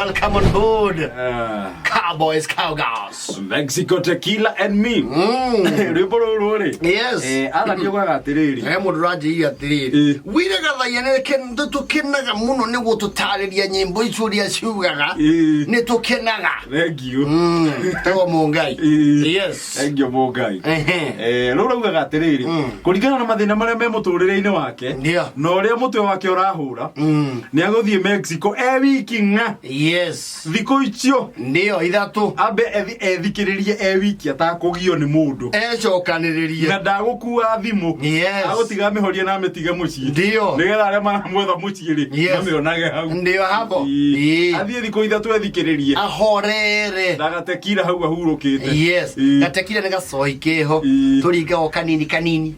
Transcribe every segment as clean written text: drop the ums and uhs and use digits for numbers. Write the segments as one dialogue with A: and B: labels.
A: welcome on board. Cowboys, cowgirls.
B: Mexico tequila and me.
A: Yes.
B: Ala ndio gatiriri.
A: Muduraji yatiriri. Wire Gathiya ne kendo tukenaga muno ne gututariria nyimbo icu ria ciugaga. Ne tukenaga.
B: Thank you.
A: Tago mungai. Yes.
B: Thank you mungai. Rurauga gatiriri. Kuringana na mathina maria me muturire-ini wake. No ria mutwe wake urahura. Ni aguthie Mexico wiki nga.
A: Yes.
B: Thiko icio.
A: Ndio ithatu.
B: Ambe ethikiririe wiki atakugio ni mundu.
A: Cokaniririe.
B: Na ndagukua thimu.
A: Yes.
B: Agutiga mihorie na mitige mucii.
A: Ndio.
B: Nigetha aria maramwetha mucii ri. Mamionage hau.
A: Ndio hapo.
B: Athie thiko ithatu ethikiririe.
A: Ahorere.
B: Ndagatekira hau ahurukite.
A: Yes. Gatekira ni gacoi keho. Turinga o kanini kanini.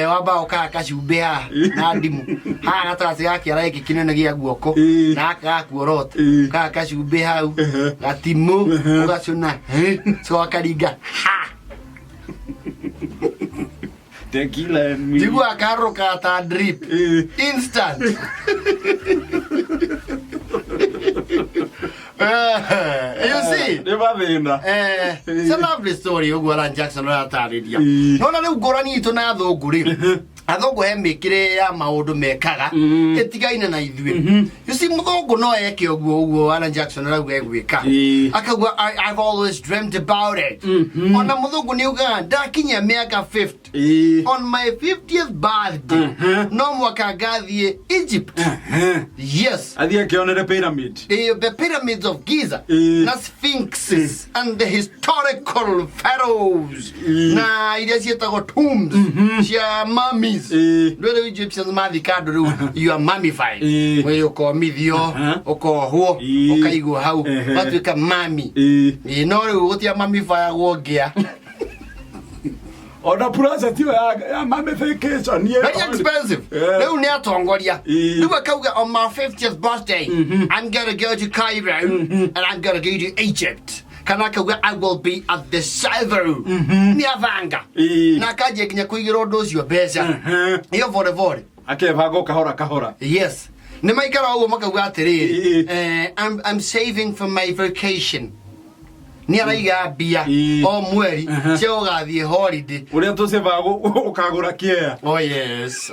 A: Wamba okaka cubea na ndimu. Ha gatasi gake araiki kinene gia guoko. Na akakuorota. Kaka cube hau. Gatimu ugacuna. So akaringa. Ha.
B: Tequila and me.
A: Digo akarro kata drip. Instant. You see? It's a lovely story. Ugora Jackson ratariria. No na ugorani itu na thunguri. Athungu he mikire ya maundu mekaga etigaine na ithui. You see muthungu no eke uguo Alan Jackson rauga egwika. Akagwa I've always dreamt about it. Ona muthungu ni uga ndakinya miaka 50. On my 50th birthday. No mwaka Gathiya Egypt. Yes.
B: Athie kionere pyramid.
A: The pyramids of Giza. Na sphinxes and the historical pharaohs. Na iria cietagwo tombs. Cia mummies. The Egyptians mathikandå you are mummified. Where you call mithio, ukohwo, ukaigwo hau, watuika mami. No riu gutia mummify gwongia.
B: Ona puraza tiyo ya mummification.
A: Very expensive. Riu ni atongoria. Riu akauga on my 50th birthday, I'm gonna go to Cairo and I'm gonna go to Egypt. Kanaka I will be at the Salvador. Niavanga. Na kaje kinya kuigira undu ucio beca. Iyo vore.
B: Akebanga kahora.
A: Yes. Ni maikara ugo makauga atiriri. I'm saving for my vacation. Ni araiga bia o mweri cio gathie holiday.
B: Uria tu se vago ukagura kia.
A: Oh yes.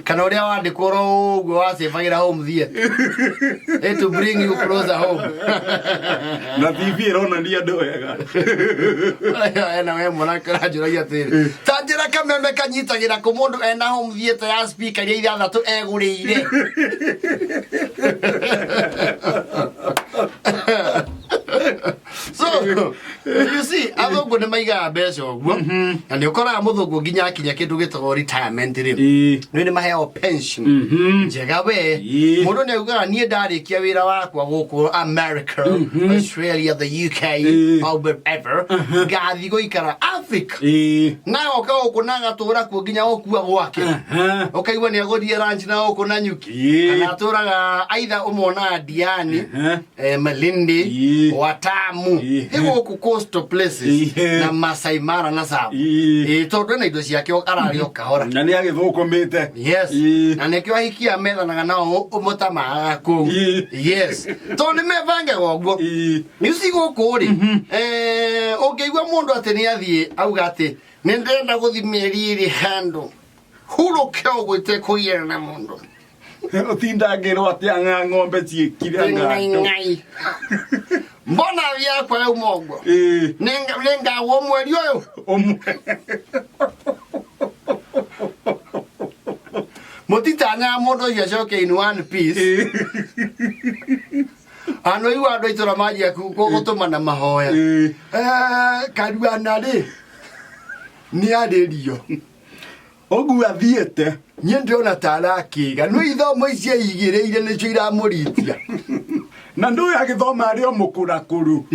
A: Kana uria wandikwo ro ugo wasevagira home thie. To bring you closer home.
B: Na TV rona ndia ndoega.
A: Na we mwana kara juragia tiri. Tanjira Kameme kanyitagira ku mundu ena home theater ya speaker iria ithatu egurire. So you see athungu ni maiga mbeca uguo na ni ukora muthungu nginya akinya kindu gitagwo retirement ri ni maheo pension njega we mundu ni ugaga nie ndarikia wira wakwa guku America, Australia, the UK, or wherever gathi goikara Africa na oka naga tura ku nginya okua gwake okaigwa ni agothie ranch na okuna nyuki kana turaga either umona Diani Malindi Watamu higo ku coastal places na Masai Mara na sabu tondu na indo ciake arari okahora
B: na ni agithukumite.
A: Yes. Na nekio ahikia methanaga nao umutamaga ku. Yes. Tondu mevange goguo. Music gukuri ongeigwa mundu ati ni athie auga ati ni ndenda guthimeri ri handu huruke ogwite kuyera na mundu
B: Otindagirwo atia ng'ombe ciikire
A: ngai. Mbona vya kwa umogo? Nenga wo mweri oyo. Motitanya modo yacoke in one piece. Ano iwa ando itora maji ya gutuma na mahoya. Karuana ri. Ni aderio.
B: Ogu athiete.
A: Nye ndiona tarakiga. No ithomo icio igireire nicio iramuritia.
B: Na ndu agithoma ari o mukurakuru.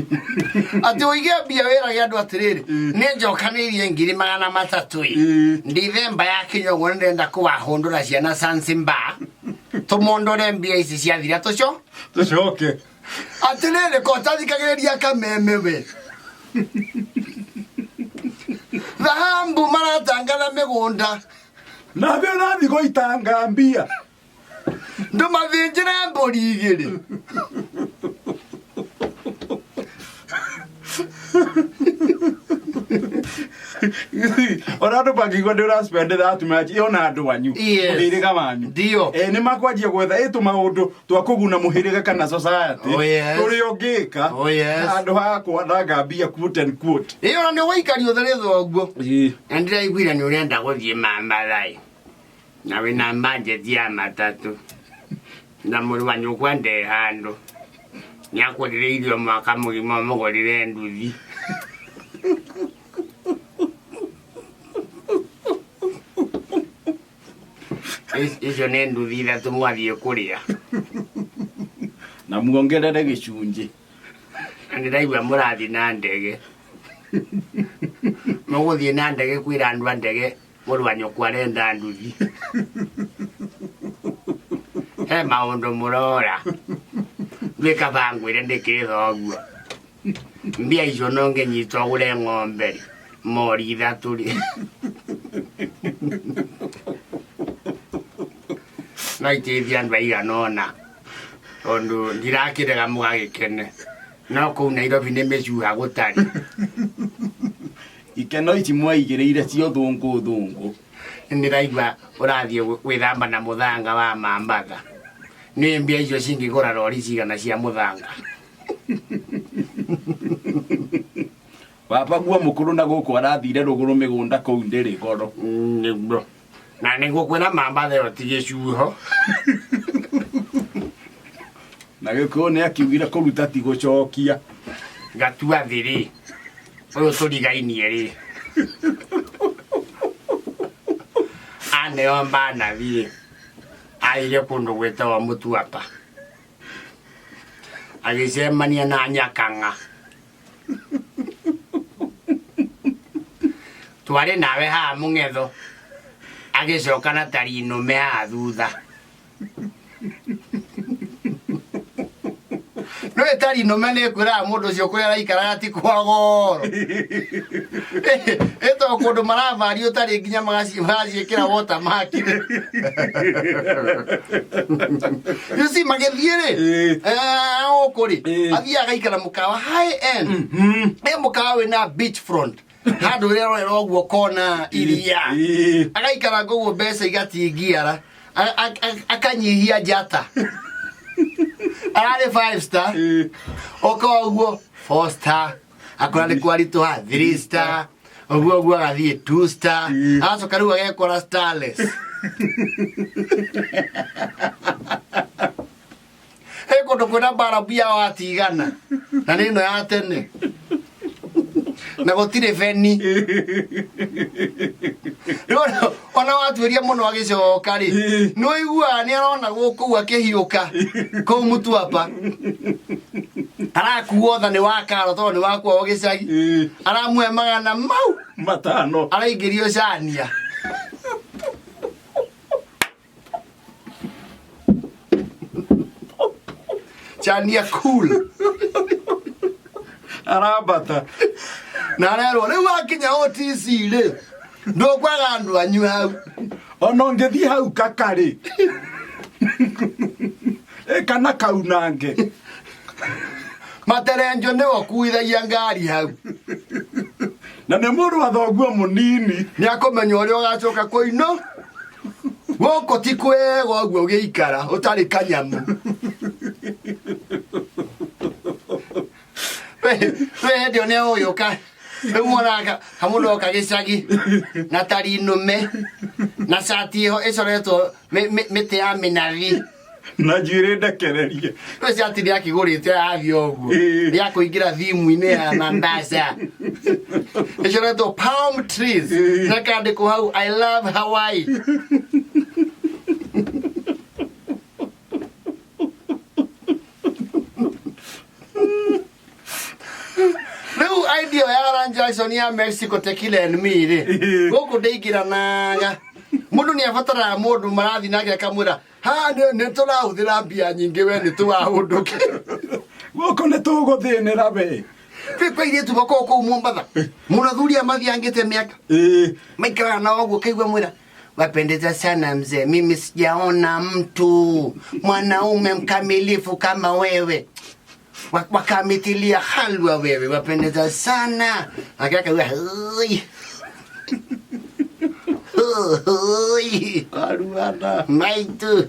A: Ati oige bia wera ya andu atiriri. Ni njokanirie ngiri 300. Ndithemba ya kinyo ndenda kuwahundura ciana Zanzibar. Tumondore mbia ici ciathira
B: tucoke.
A: Atiriri ko tathikagiria Kameme we. Dhahambu maratangana migunda.
B: Na byo nathi goitanga mbia.
A: ndo mavinjira mbori igiri
B: Ora ndo pagigwa ndura spend that much yona andu wanyu muhiriga wanyu
A: ndio
B: ni makwanjia gwetha itu maundu twakuguna muhiriga kana society turi ongika andu hakwa ndangambia quote and quote
A: iyo ni waikari utheretho uguo ndira igwira ni urenda guthie mambarai na wina budget ya matatu na muri wanyu kwende handu nyakurire irio mwaka mugima mugorire nduthi icio nä nduthi ithatå mwathiä kå rä a
B: na muongerere gicunji
A: na nä raigua må rathiä na ndege må gå thiä na ndege kwä ra andå a ndege må rå anyåkwa arenda nduthi he maå ndå må rora ndwä kabangwä re ndä kä thoguo mbia icio no ngä nyita å gå re ng'ombe mori ithatå rä na iteithia andå aiganona tondå ndirakä rega må gagä kene no kå u Nairobi nä mä cuha gå tarä
B: ikeno ici mwaigä rä ire cio thå ngå
A: nä raigua å rathiä gwä thamba na må thanga wa mambatha nä mbia icio cingä gå ra rori cigana cia må thanga
B: baba guo må kå rå na gå kå arathire rå gå rå mä gå nda kå u ndä rä goro
A: niguo na niguo kwina mambatha ĩyo ti gĩcuho
B: na gĩkũyũ nĩ akiugire kũruta ti gũcokia
A: gatua thĩ rĩ ũyũ tũrigainie rĩ aneo mbanathi aire kũndũ gwĩtagwo Mũtuapa agĩcemania na Nyakang'a twarĩ nawe haha Mũng'etho agĩcoka na Tarinũme haha thutha no Tarinũme nĩ kwĩraga mũndũ ũcio kũrĩa araikaraga ti kwa goro ĩtwo kũndũ maravario ũtarĩ nginya magaciĩkĩra watermark you see magĩthiĩ rĩ gũkũ rĩ athiaga agaikara mũkawa high end mũkawa wĩna beach front handå rä a rorera å guo kona iria agaikara ngå mbeca igatingiara akanyihia njata ararä 5 star oka å guo 4 star akora nä kwaritå ha 3 star å guo agathiä 2 star agacoka rä u agekora starless he kå ndå kwä na barabia watigana na nä ä no ya tene na gũtirĩ beni ona watuĩria mũno agĩcoka rĩ nĩ ũiguaga nĩ arona gũkũ akĩhiũka kũu Mũtuapa arakuo tha nĩ wa karo tondũ nĩ wakuo gĩcagi aramuhe magana mau
B: matano
A: araingĩrio Chania Chania cool
B: arabata
A: na rero rĩu akinya OTC rĩ ndũkwaga andũ anyu hau
B: ona ngĩthiĩ hau kakarĩ kana kaunange
A: materenjo nĩwe kuithagia ngari hau
B: na nĩ mũndũ wa thoguo mũnini
A: nĩ akũmenya ũrĩa ũgacoka kũinwo gũkũ ti kwega ũguo ũgĩikara ũtarĩ kanyamu hĩndĩ ĩyo nĩ ũyũka rĩu monaga kamũndũ oka gĩcagi na Tarinũme na cati ĩho ĩcoretwo mĩtĩ ya mĩnathi
B: na njuĩrĩ ndekererie
A: rĩu cati nĩ akĩgũrĩte athiĩ ũguo rĩa kũingĩra thimũ-inĩ ya Mombasa ĩcoretwo palm trees na kandĩkwo hau I love Hawaii idea ya Aran Jackson ya Mexico tequila and me rĩ gũkũ ndĩingĩranaga mũndũ nĩ abataraga mũndũ marathi nake akamwĩra ha nĩ tũrahũthĩra mbia nyingĩ we nĩ tũwahũndũke
B: gũkũ nĩ tũgũthĩnĩra we
A: kwa airĩtu makoragwo kũu Mombatha mũnathuri amathiangĩte mĩaka maikaraga na ũguo kaigua mwĩra wapendeza sana mzee. Mimi sijaona mtu mwanaume mkamilifu kama wewe. Wakamitilia halwa wewe, wapendeza sana. Akaka wewe. Oi,
B: Aruana.
A: maitu.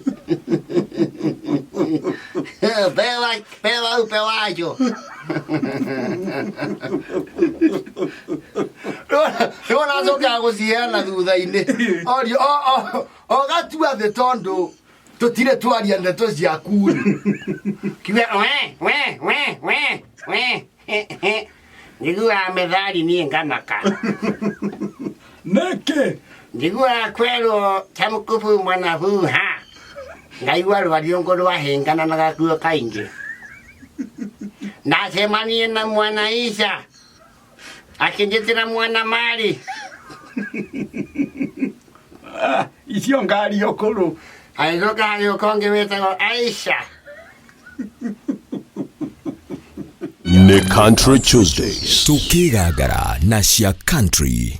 A: Pelayo. Rona zoka guciana thutha-ini. O gatua the tondo tutire twaria ndeto ciaku. Kiwe we. Nigua methali ni nganaka.
B: Neke.
A: Nigua kwero chamukufu mwanafu ha. Ngaigua rwario rwahengana na gakuo kaingi. Nacemanie na mwana Isha akinjitira mwana Mari.
B: Icio ngari okuru.
A: Aizoka hayo konge wetagwo Aisha.
C: Ne Country Tuesdays. Tukigaangara na cia country.